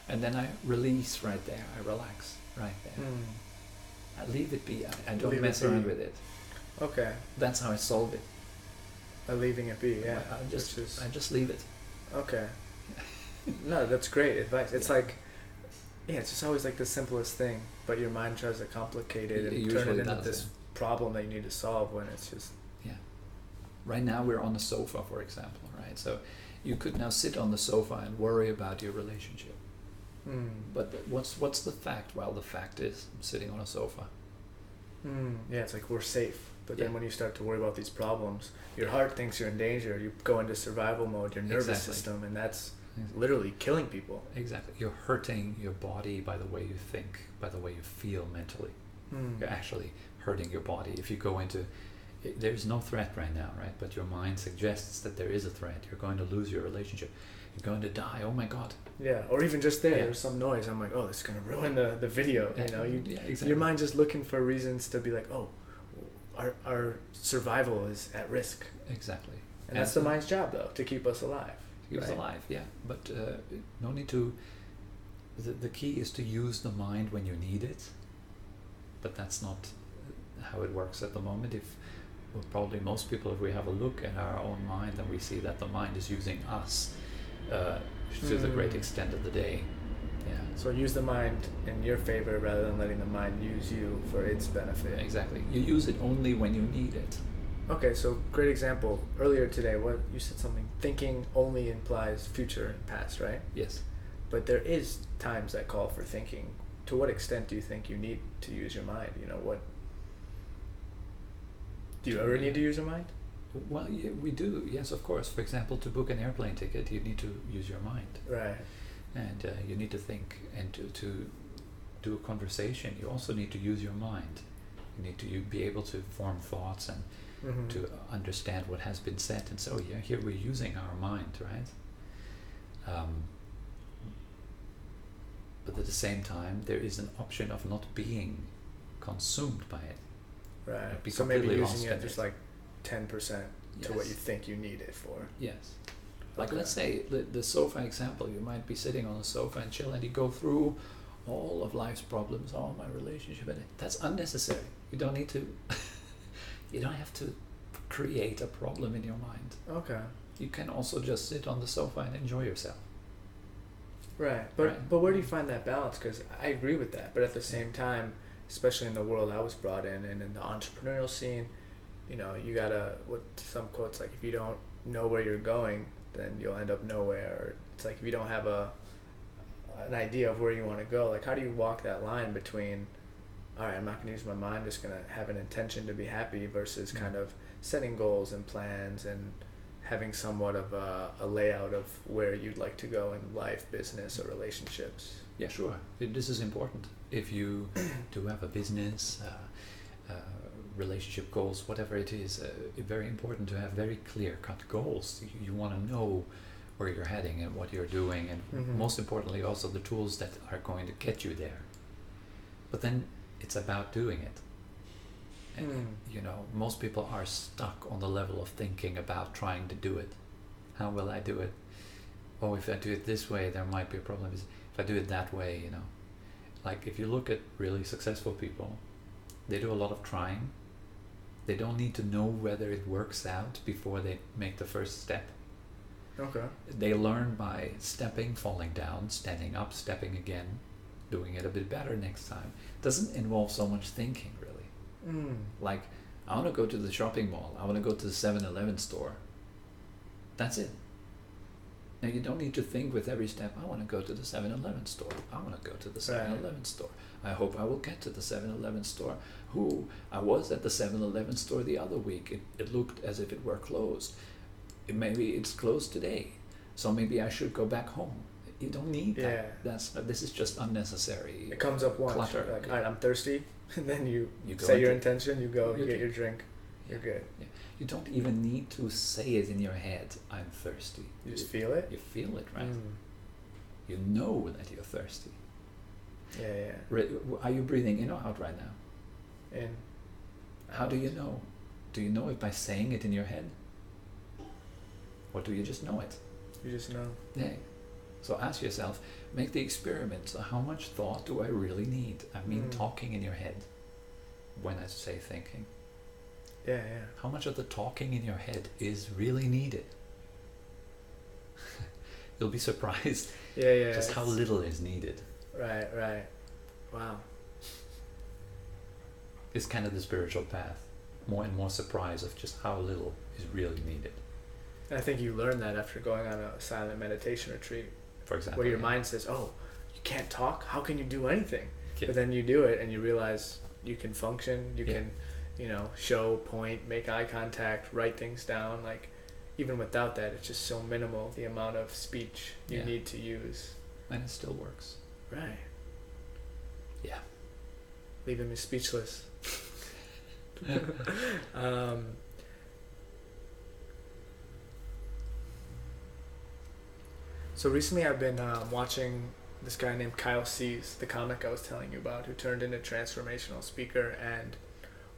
And then I release right there. I relax right there. I leave it be. I don't mess around with it. Okay. That's how I solve it. By leaving it be, yeah. I just leave it. Okay. No, that's great advice. It's like, it's just always like the simplest thing, but your mind tries to complicate it and turn it into this problem that you need to solve when it's just... Yeah. Right now we're on the sofa, for example, right? So you could now sit on the sofa and worry about your relationship. But what's the fact? Well, the fact is, I'm sitting on a sofa. Yeah, it's like we're safe. But then when you start to worry about these problems, your heart thinks you're in danger. You go into survival mode, your nervous system, and that's literally killing people. Exactly. You're hurting your body by the way you think, by the way you feel mentally. You're actually hurting your body. If you go into... There's no threat right now, right? But your mind suggests that there is a threat. You're going to lose your relationship. You're going to die. Oh my God. Yeah, or even just there's some noise. I'm like, this is going to ruin the video. Exactly. Your mind's just looking for reasons to be like, our survival is at risk. Exactly. And that's the mind's job, though, to keep us alive. Keep us alive, yeah. But no need to... The key is to use the mind when you need it. But that's not how it works at the moment. Probably most people, if we have a look at our own mind, then we see that the mind is using us to the great extent of the day. Yeah. So use the mind in your favor rather than letting the mind use you for its benefit. Exactly. You use it only when you need it. Okay, so great example. Earlier today, you said something, thinking only implies future and past, right? Yes. But there is times that call for thinking. To what extent do you think you need to use your mind? Do you ever need to use your mind? Well, yeah, we do. Yes, of course. For example, to book an airplane ticket, you need to use your mind. Right. And you need to think, and to do a conversation, you also need to use your mind. You need to be able to form thoughts and to understand what has been said. And so, here we're using our mind, right? But at the same time, there is an option of not being consumed by it. Right. So maybe using it just like 10% to what you think you need it for. Yes. Like let's say the sofa example, you might be sitting on a sofa and chill and you go through all of life's problems, all my relationship, and that's unnecessary. You don't need to, you don't have to create a problem in your mind. Okay. You can also just sit on the sofa and enjoy yourself. Right. But where do you find that balance? Because I agree with that, but at the same time, especially in the world I was brought in and in the entrepreneurial scene, you gotta, what some quotes like, if you don't know where you're going, then you'll end up nowhere. Or it's like if you don't have an idea of where you want to go, like how do you walk that line between, all right, I'm not gonna use my mind, I'm just gonna have an intention to be happy, versus kind of setting goals and plans and having somewhat of a layout of where you'd like to go in life, business, or relationships? Yeah, sure. This is important. If you do have a business, relationship goals, whatever it is, it's very important to have very clear-cut goals. You want to know where you're heading and what you're doing, and most importantly also the tools that are going to get you there. But then it's about doing it. And you know, most people are stuck on the level of thinking about trying to do it. How will I do it? Oh, if I do it this way, there might be a problem. If I do it that way, you know, like if you look at really successful people, they do a lot of trying. They don't need to know whether it works out before they make the first step. Okay. They learn by stepping, falling down, standing up, stepping again, doing it a bit better next time. Doesn't involve so much thinking, really. Like, I want to go to the shopping mall. I want to go to the 7-Eleven store. That's it. Now, you don't need to think with every step, I want to go to the 7-Eleven store. I want to go to the 7-Eleven store. I hope I will get to the 7-Eleven store. I was at the 7-Eleven store the other week. It looked as if it were closed. Maybe it's closed today. So maybe I should go back home. You don't need that. This is just unnecessary. It comes up once. Clutter. Like, all right, I'm thirsty. And then you go say your intention, you go, you get drink. your drink. You're good. Yeah. You don't even need to say it in your head, I'm thirsty. You just feel it? You feel it, right? You know that you're thirsty. Yeah. Are you breathing in or out right now? In. How do you know? Do you know it by saying it in your head? Or do you just know it? You just know. Yeah. So ask yourself, make the experiment. So how much thought do I really need? I mean talking in your head when I say thinking. Yeah. How much of the talking in your head is really needed? You'll be surprised just how little is needed. Right. Wow. It's kind of the spiritual path. More and more surprise of just how little is really needed. And I think you learn that after going on a silent meditation retreat. For example. Where your mind says, oh, you can't talk? How can you do anything? Yeah. But then you do it and you realize you can function, you can, you know, show, point, make eye contact, write things down. Like, even without that, it's just so minimal, the amount of speech you need to use. And it still works. Right. Yeah. Leaving me speechless. So recently I've been watching this guy named Kyle Cease, the comic I was telling you about, who turned into a transformational speaker. And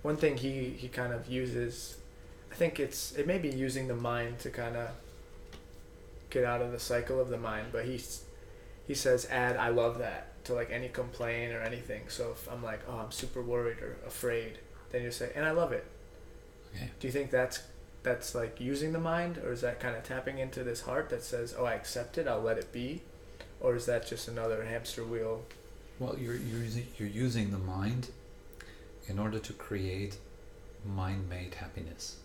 one thing he kind of uses, I think it may be using the mind to kind of get out of the cycle of the mind, but he says add I love that to like any complaint or anything. So if I'm like, oh, I'm super worried or afraid, then you say, and I love it. Okay. Do you think that's like using the mind, or is that kind of tapping into this heart that says, oh, I accept it, I'll let it be? Or is that just another hamster wheel? Well, you're using the mind in order to create mind-made happiness.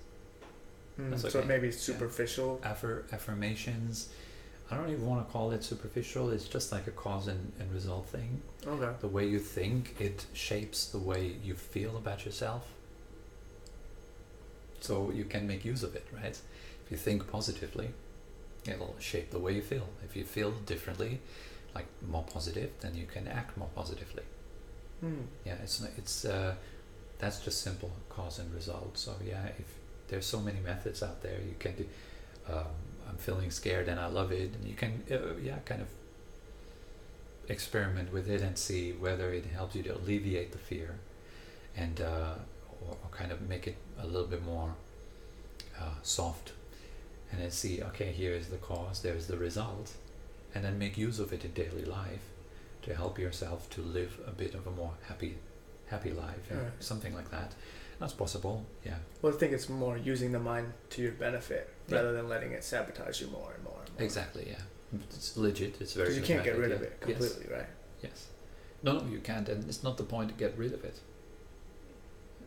That's okay. So maybe it's superficial. Affirmations. I don't even want to call it superficial. It's just like a cause and result thing. Okay. The way you think, it shapes the way you feel about yourself. So you can make use of it, right? If you think positively, it'll shape the way you feel. If you feel differently, like more positive, then you can act more positively. Yeah, it's that's just simple cause and result. So yeah, if there's so many methods out there, you can do. I'm feeling scared and I love it, and you can kind of experiment with it and see whether it helps you to alleviate the fear, and or kind of make it a little bit more soft, and then see, okay, here is the cause, there's the result, and then make use of it in daily life to help yourself to live a bit of a more happy life, something like that. That's possible, yeah. Well, I think it's more using the mind to your benefit rather than letting it sabotage you more and more and more. Exactly, yeah. It's legit, it's very because you can't get rid of it completely, yes. Right? Yes. No, you can't, and it's not the point to get rid of it.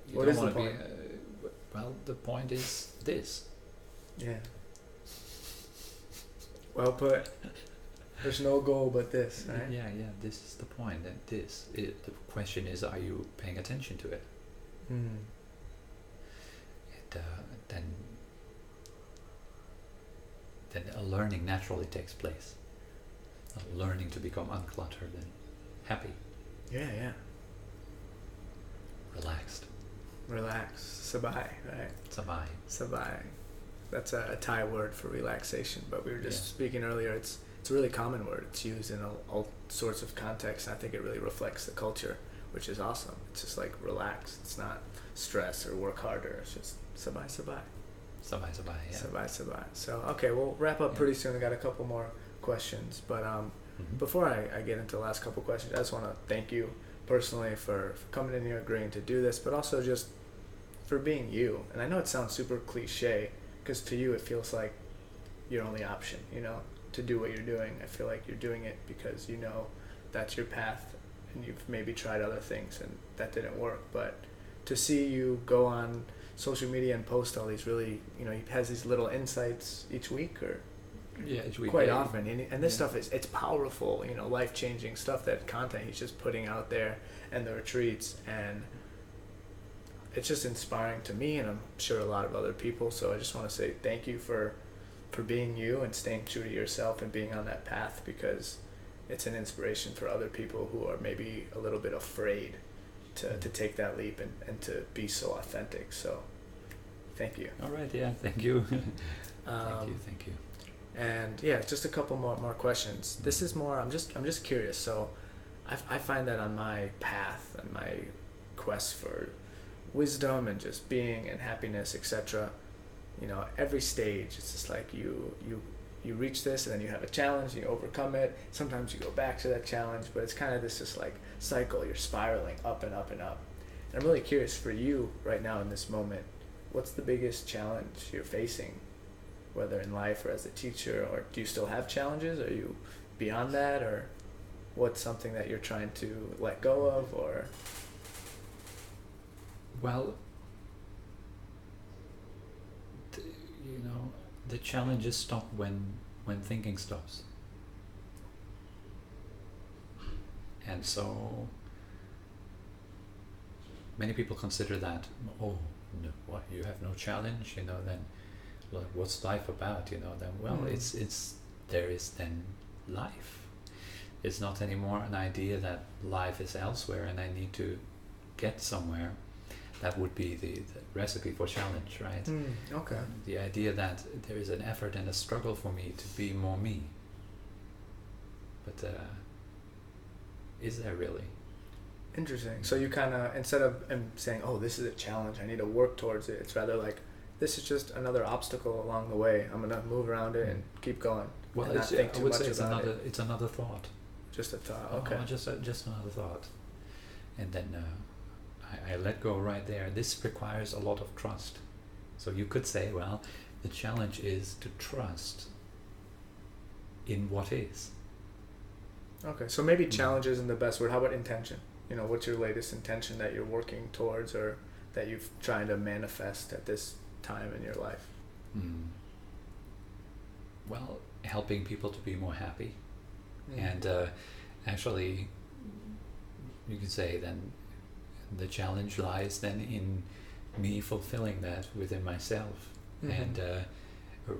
You what don't is the want to point? Well, the point is this. Yeah. Well put. There's no goal but this, right? Yeah, this is the point, and the question is, are you paying attention to it? Then a learning naturally takes place. A learning to become uncluttered and happy. Yeah. Relaxed. Relax. Sabai, right? Sabai. That's a Thai word for relaxation, but we were just speaking earlier. It's a really common word. It's used in all sorts of contexts. I think it really reflects the culture, which is awesome. It's just like relax. It's not stress or work harder. It's just sabai sabai. Sabai sabai, yeah. Sabai sabai. So okay, we'll wrap up pretty soon. I got a couple more questions, but before I get into the last couple questions, I just want to thank you personally for coming in here, agreeing to do this, but also just for being you. And I know it sounds super cliche, because to you it feels like your only option, to do what you're doing. I feel like you're doing it because that's your path, and you've maybe tried other things and that didn't work. But to see you go on social media and post all these really, he has these little insights each week, or each week, quite often, and this stuff it's powerful, life-changing stuff, that content he's just putting out there, and the retreats, and it's just inspiring to me, and I'm sure a lot of other people. So I just want to say thank you for being you and staying true to yourself and being on that path, because it's an inspiration for other people who are maybe a little bit afraid to take that leap and to be so authentic. So thank you. All right, yeah, thank you. Thank you. And just a couple more questions. This is more, I'm just curious. So I find that on my path and my quest for wisdom and just being and happiness, etc., every stage, it's just like you reach this, and then you have a challenge, you overcome it, sometimes you go back to that challenge, but it's kind of this just like cycle. You're spiraling up and up and up. And I'm really curious for you right now in this moment, what's the biggest challenge you're facing, whether in life or as a teacher? Or do you still have challenges? Are you beyond that? Or what's something that you're trying to let go of? Or well, the challenges stop when thinking stops. And so many people consider that, oh, no, what, you have no challenge, then like, what's life about, then, well, it's there is then life. It's not anymore an idea that life is elsewhere and I need to get somewhere. That would be the recipe for challenge, right? Okay. The idea that there is an effort and a struggle for me to be more me. But is there really? Interesting. So you kind of, instead of saying, oh, this is a challenge, I need to work towards it, it's rather like, this is just another obstacle along the way. I'm going to move around it and keep going. Well, and not think too much about it. It's another thought. Just a thought, okay. Just another thought. And then I let go right there. This requires a lot of trust. So you could say, well, the challenge is to trust in what is. Okay, so maybe challenge isn't the best word. How about intention? What's your latest intention that you're working towards, or that you've trying to manifest at this time in your life? Well, helping people to be more happy. And actually, you could say then the challenge lies then in me fulfilling that within myself, and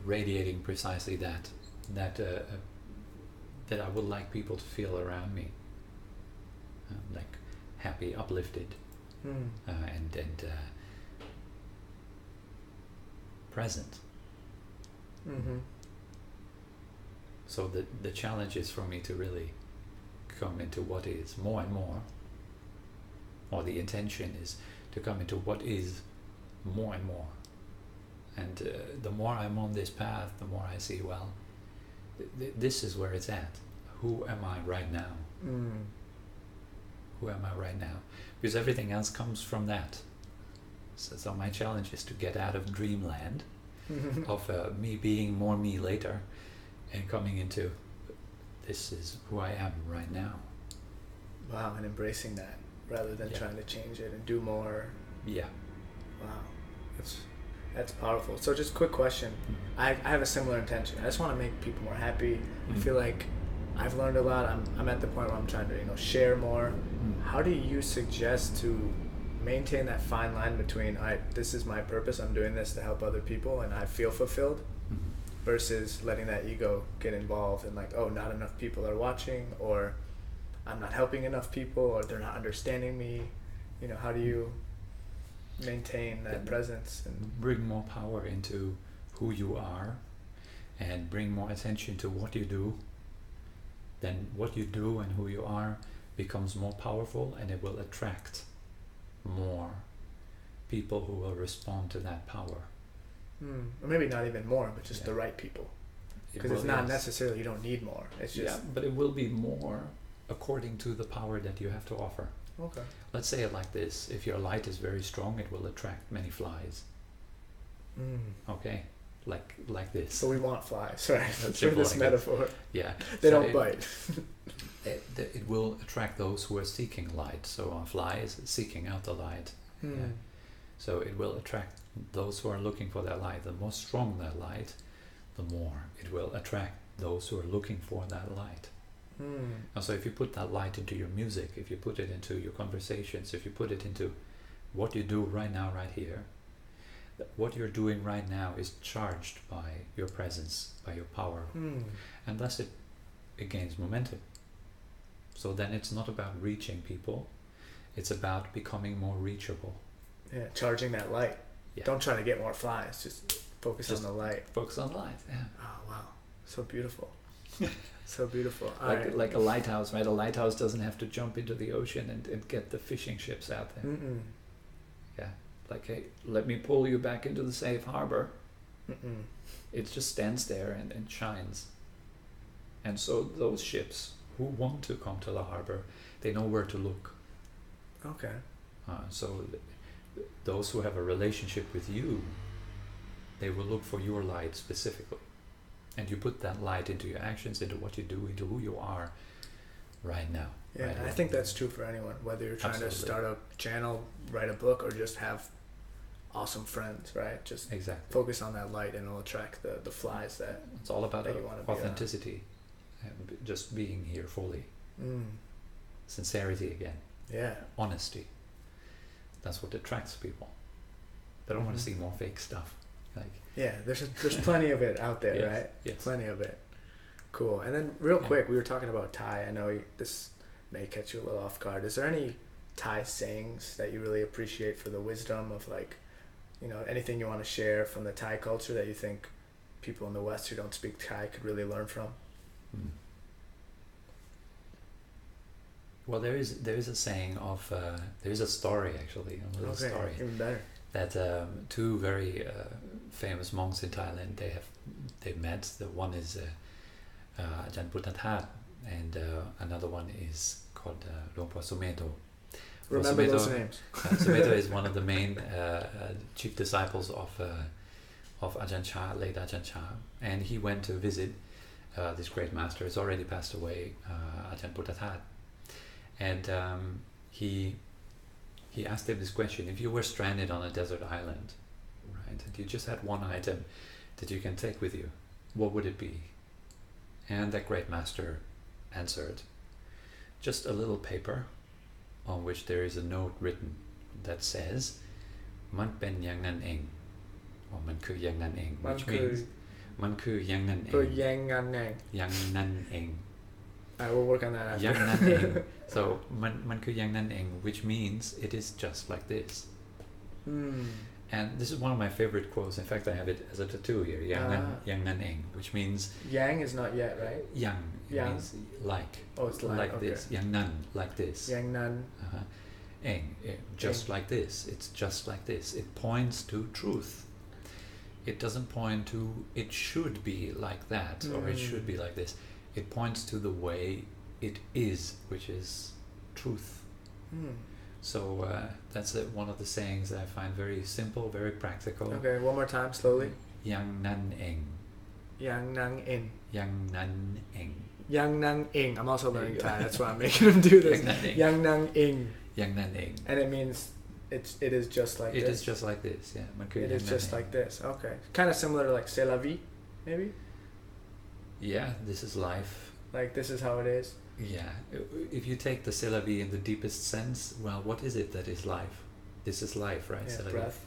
radiating precisely that I would like people to feel around me, like happy, uplifted, and present. So the challenge is for me to really come into what is more and more, or the intention is to come into what is more and more. And the more I'm on this path, the more I see, well, this is where it's at. Who am I right now? Who am I right now? Because everything else comes from that. So my challenge is to get out of dreamland of me being more me later, and coming into this is who I am right now. Wow, and embracing that rather than trying to change it and do more. Yeah. Wow, that's powerful. So just quick question. I have a similar intention. I just want to make people more happy. I feel like I've learned a lot. I'm at the point where I'm trying to share more. How do you suggest to maintain that fine line between, all right, this is my purpose, I'm doing this to help other people and I feel fulfilled, versus letting that ego get involved and like, oh, not enough people are watching, or I'm not helping enough people, or they're not understanding me. How do you maintain that presence and bring more power into who you are and bring more attention to what you do, then what you do and who you are becomes more powerful, and it will attract more people who will respond to that power. Or maybe not even more, but just the right people. Because it's not necessarily you don't need more. It's just but it will be more according to the power that you have to offer. Okay. Let's say it like this: if your light is very strong, it will attract many flies. Okay, like this. So we want flies, right? That's for this metaphor. Yeah. They don't bite. It will attract those who are seeking light. So a fly is seeking out the light. Yeah. So it will attract those who are looking for that light. The more strong that light, the more it will attract those who are looking for that light. And so if you put that light into your music, if you put it into your conversations, if you put it into what you do right now, right here, what you're doing right now is charged by your presence, by your power. And thus it gains momentum. So then it's not about reaching people, it's about becoming more reachable. Yeah, charging that light. Yeah. Don't try to get more flies, just focus on the light. Focus on light, yeah. Oh, wow. So beautiful. So beautiful. Like a lighthouse, right? A lighthouse doesn't have to jump into the ocean and get the fishing ships out there. Yeah, like, hey, let me pull you back into the safe harbor. It just stands there and shines. And so those ships who want to come to the harbor, they know where to look. Okay. So those who have a relationship with you, they will look for your light specifically. And you put that light into your actions, into what you do, into who you are right now. Yeah, right, and I think that's true for anyone, whether you're trying to start a channel, write a book, or just have awesome friends, right? Just focus on that light and it'll attract the flies that it's all about that you want to authenticity and just being here fully. Sincerity again. Yeah. Honesty. That's what attracts people. They don't want to see more fake stuff. Yeah, there's plenty of it out there, right? Yes. Plenty of it. Cool. And then real quick, we were talking about Thai. I know this may catch you a little off guard. Is there any Thai sayings that you really appreciate for the wisdom of, like, you know, anything you want to share from the Thai culture that you think people in the West who don't speak Thai could really learn from? Well, there is a saying of there is a story, actually, a little story. Even better. That two very famous monks in Thailand, they met. The one is Ajahn Puttathát, and another one is called Luang Por Sumeto. Remember those names. Sumeto is one of the main chief disciples of Ajahn Chah, late Ajahn Chah, and he went to visit this great master. He's already passed away, Ajahn Puttathát, and he asked him this question: if you were stranded on a desert island, right, and you just had one item that you can take with you, what would it be? And that great master answered, just a little paper on which there is a note written that says, "Man pen yang nan eng," or "Manคือyang nan eng," which means "Manคือyang nan eng." Yang nan eng. Yang nan eng. I will work on that after. Yang nan eng. So manคือyang nan eng, which means it is just like this. And this is one of my favorite quotes. In fact, I have it as a tattoo here. Yang nan eng, which means yang is not yet, right? Yang means like. Oh, it's like okay. This. Yang nan, like this. Yang nan. Eng, just eng. like this. It's just like this. It points to truth. It doesn't point to it should be like that or it should be like this. It points to the way it is, which is truth. So that's one of the sayings that I find very simple, very practical. Okay, one more time, slowly. Yang nan eng. Yang nan eng. Yang nan eng. Yang nan eng. I'm also learning Thai. That's why I'm making him do this. Yang nan eng. Yang nan eng. And it means it is just like this. It is just like this, yeah. It is just like this. Okay. Kind of similar to like c'est la vie, maybe? Yeah, this is life. Like this is how it is. Yeah, if you take the c'est la vie in the deepest sense, well, what is it that is life? This is life, right? Yeah, breath.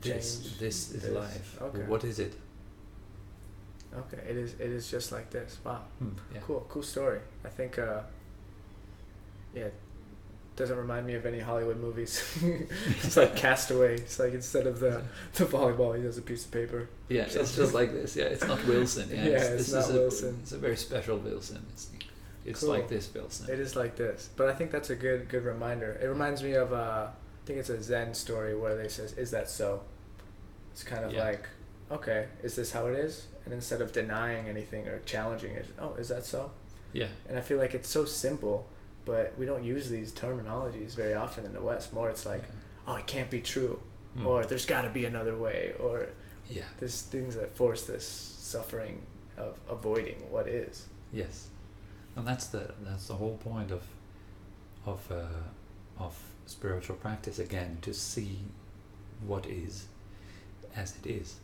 This is life. Okay. What is it? Okay, it is just like this. Wow. Yeah. Cool story. I think doesn't remind me of any Hollywood movies. It's like Castaway. It's like instead of the volleyball, he does a piece of paper. Yeah, it's just like this. Yeah, it's not Wilson. Yeah, it's not Wilson. It's a very special Wilson. It's cool. Like this Wilson. It is like this. But I think that's a good reminder. It reminds me of I think it's a Zen story where they says, "Is that so?" It's kind of like, okay, is this how it is? And instead of denying anything or challenging it, oh, is that so? Yeah. And I feel like it's so simple, but we don't use these terminologies very often in the West. More it's like, oh, it can't be true, or there's got to be another way, or there's things that force this suffering of avoiding what is. Yes, and that's the whole point of spiritual practice, again, to see what is as it is.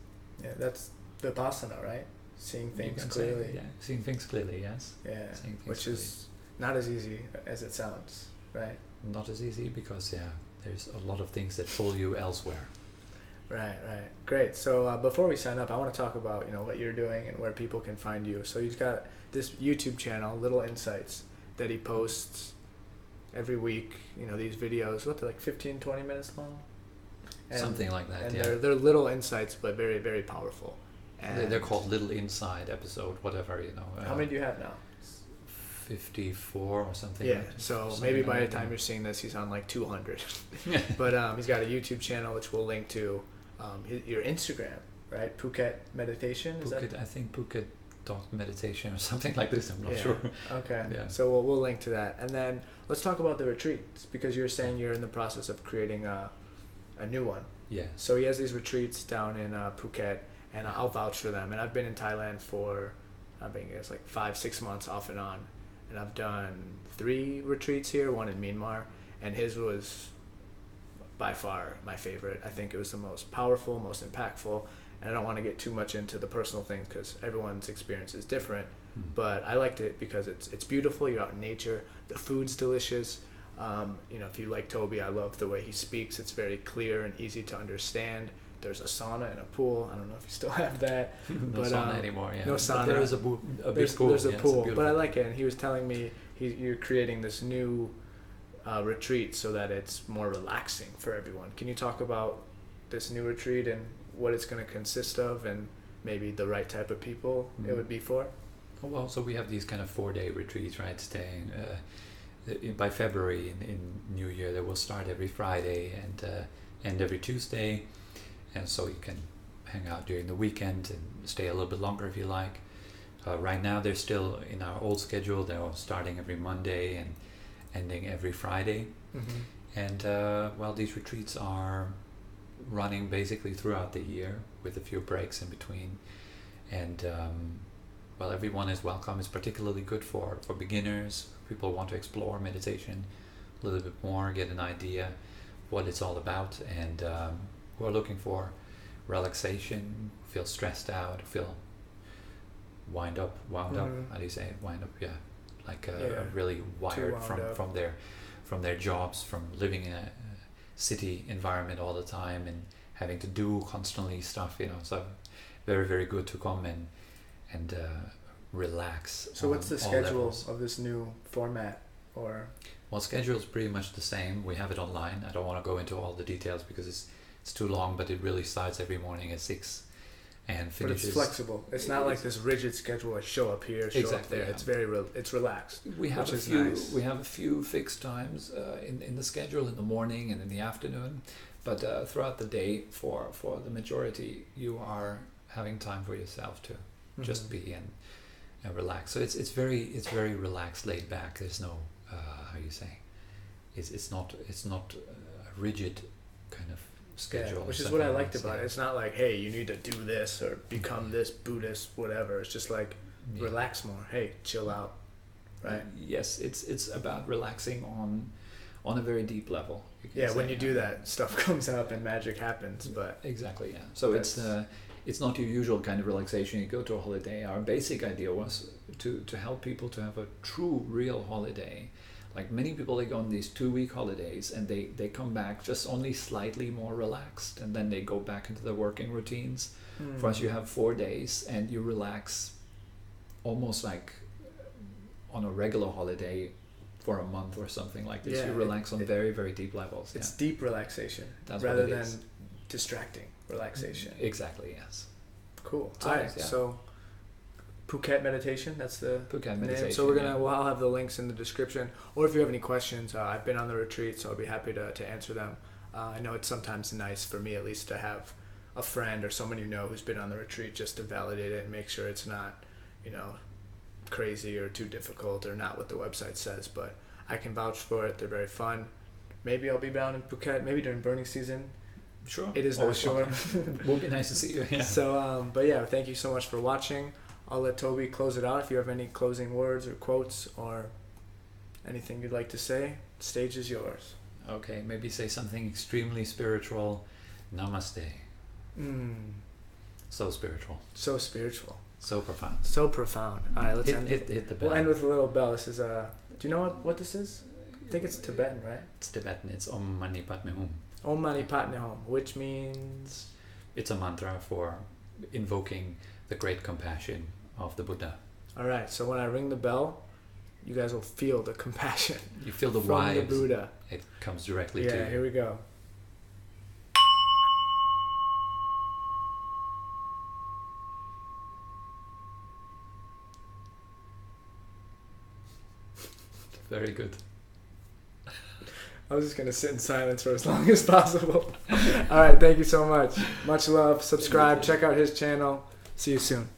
Yeah, that's Vipassana, right? Seeing things clearly. Seeing things clearly, yes. Yeah, which is not as easy as it sounds, right? Not as easy because, there's a lot of things that pull you elsewhere. Right. Great. So before we sign up, I want to talk about, what you're doing and where people can find you. So you've got this YouTube channel, Little Insights, that he posts every week, these videos, they're like 15, 20 minutes long? And, something like that, and they're little insights, but very, very powerful. And they're called Little Inside episode, whatever, how many do you have now? 54 or something. Yeah, so maybe by the time you're seeing this, he's on like 200. But he's got a YouTube channel, which we'll link to. Your Instagram, right? Phuket Meditation? I think Phuket Meditation or something like this. I'm not sure. Okay. Yeah. So we'll link to that. And then let's talk about the retreats, because you're saying you're in the process of creating a new one. Yeah. So he has these retreats down in Phuket, and I'll vouch for them. And I've been in Thailand for, I think it's like 5-6 months off and on. And I've done 3 retreats here, one in Myanmar, and his was by far my favorite. I think it was the most powerful, most impactful, and I don't want to get too much into the personal things because everyone's experience is different, but I liked it because it's beautiful, you're out in nature, the food's delicious. If you like Tobi, I love the way he speaks. It's very clear and easy to understand. There's a sauna and a pool. I don't know if you still have that. No sauna anymore, yeah. No sauna. But there is a big pool. There's a pool, but I like it. And he was telling me you're creating this new retreat so that it's more relaxing for everyone. Can you talk about this new retreat and what it's going to consist of, and maybe the right type of people it would be for? Well, so we have these kind of 4-day retreats, right? Staying by February in New Year, they will start every Friday and end every Tuesday. And so you can hang out during the weekend and stay a little bit longer if you like. Right now they're still in our old schedule. They're all starting every Monday and ending every Friday. And these retreats are running basically throughout the year with a few breaks in between. And everyone is welcome. It's particularly good for beginners, people who want to explore meditation a little bit more, get an idea what it's all about, and who are looking for relaxation, feel stressed out, feel wound up, how do you say it? Wind up, like really wired from their jobs, from living in a city environment all the time and having to do constantly stuff, so very, very good to come and relax. So what's the schedule of this new format? Well, schedule is pretty much the same. We have it online. I don't want to go into all the details because it's too long, but it really starts every morning at 6 and finishes. But it's flexible. It's not like this rigid schedule. Like show up here, show up there. Yeah. It's very it's relaxed. We have nice. We have a few fixed times in the schedule in the morning and in the afternoon, but throughout the day, for the majority, you are having time for yourself to just be and relax. So it's very relaxed, laid back. There's no how you say, it's not a rigid kind of schedule. Which is what I liked about it. It's not like, hey, you need to do this or become this Buddhist, whatever. It's just like relax more. Hey, chill out, right? Yes, it's about relaxing on a very deep level. When you do that, stuff comes up and magic happens. But exactly, yeah. So it's not your usual kind of relaxation. You go to a holiday. Our basic idea was to help people to have a true, real holiday. Like many people, they go on these 2-week holidays and they come back just only slightly more relaxed, and then they go back into their working routines. For us, you have 4 days and you relax almost like on a regular holiday for a month or something like this. Yeah, You relax on very, very deep levels. It's deep relaxation That's rather what it than is. distracting relaxation. Exactly, yes. Cool. So, All right. yeah. So Phuket Meditation, that's the Phuket name. Meditation. So we'll have the links in the description. Or if you have any questions, I've been on the retreat, so I'll be happy to answer them. I know it's sometimes nice, for me at least, to have a friend or someone you know who's been on the retreat just to validate it and make sure it's not, crazy or too difficult or not what the website says. But I can vouch for it. They're very fun. Maybe I'll be down in Phuket, maybe during burning season. Sure. It is not sure. Would be nice to see you. Yeah. So, but yeah, thank you so much for watching. I'll let Toby close it out. If you have any closing words or quotes or anything you'd like to say, the stage is yours. Okay, maybe say something extremely spiritual. Namaste. So spiritual. So spiritual. So profound. So profound. All right, let's end. Hit the bell. We'll end with a little bell. This is do you know what this is? I think it's Tibetan, right? It's Tibetan. It's Om Mani Padme Hum. Om Mani Padme Hum, which means It's a mantra for invoking the great compassion of the Buddha. all right. So when I ring the bell, you guys will feel the compassion. You feel the from vibes. the Buddha. It comes directly to Yeah, you. here we go. Very good. I was just going to sit in silence for as long as possible. All right, thank you so much. Much love. Subscribe. Check out his channel. See you soon.